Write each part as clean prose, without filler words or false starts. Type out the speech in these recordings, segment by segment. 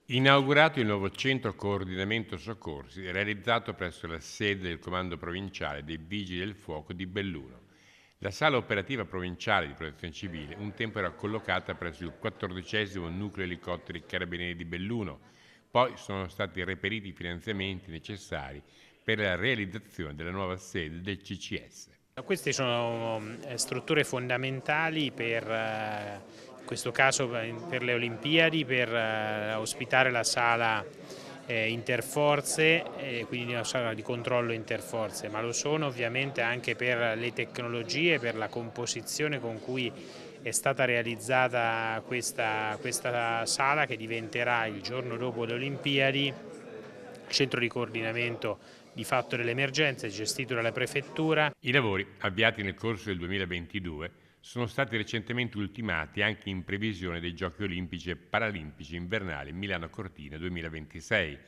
Inaugurato il nuovo centro coordinamento soccorsi realizzato presso la sede del Comando Provinciale dei Vigili del Fuoco di Belluno. La sala operativa provinciale di protezione civile un tempo era collocata presso il 14° nucleo elicotteri carabinieri di Belluno, poi sono stati reperiti i finanziamenti necessari per la realizzazione della nuova sede del CCS. Queste sono strutture fondamentali per, in questo caso per le Olimpiadi, per ospitare la sala interforze, quindi una sala di controllo interforze, ma lo sono ovviamente anche per le tecnologie, per la composizione con cui è stata realizzata questa sala, che diventerà il giorno dopo le Olimpiadi centro di coordinamento di fatto delle emergenze gestito dalla prefettura. I lavori, avviati nel corso del 2022, sono stati recentemente ultimati anche in previsione dei Giochi olimpici e paralimpici invernali Milano Cortina 2026,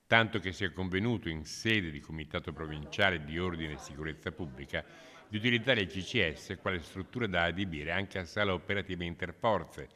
tanto che si è convenuto in sede di Comitato Provinciale di Ordine e Sicurezza Pubblica di utilizzare il CCS quale struttura da adibire anche a sala operativa interforze,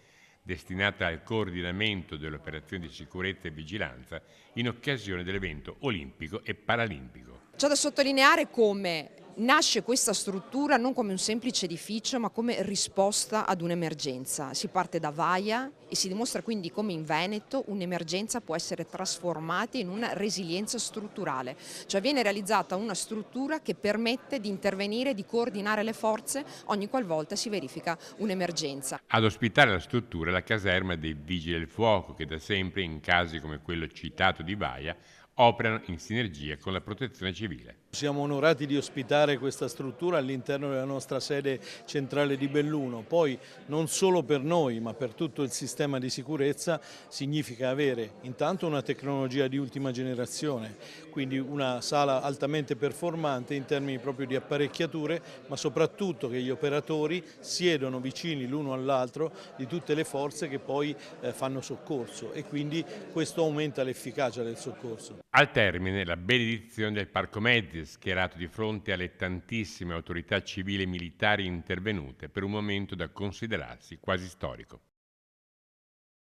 destinata al coordinamento delle operazioni di sicurezza e vigilanza in occasione dell'evento olimpico e paralimpico. C'è da sottolineare come nasce questa struttura non come un semplice edificio, ma come risposta ad un'emergenza. Si parte da Vaia e si dimostra quindi come in Veneto un'emergenza può essere trasformata in una resilienza strutturale, cioè viene realizzata una struttura che permette di intervenire e di coordinare le forze ogni qualvolta si verifica un'emergenza. Ad ospitare la struttura è la caserma dei Vigili del Fuoco che da sempre, in casi come quello citato di Vaia, operano in sinergia con la protezione civile. Siamo onorati di ospitare questa struttura all'interno della nostra sede centrale di Belluno. Poi non solo per noi ma per tutto il sistema di sicurezza significa avere intanto una tecnologia di ultima generazione, quindi una sala altamente performante in termini proprio di apparecchiature, ma soprattutto che gli operatori siedono vicini l'uno all'altro di tutte le forze che poi fanno soccorso e quindi questo aumenta l'efficacia del soccorso. Al termine, la benedizione del Parco Mezzi, schierato di fronte alle tantissime autorità civili e militari intervenute per un momento da considerarsi quasi storico.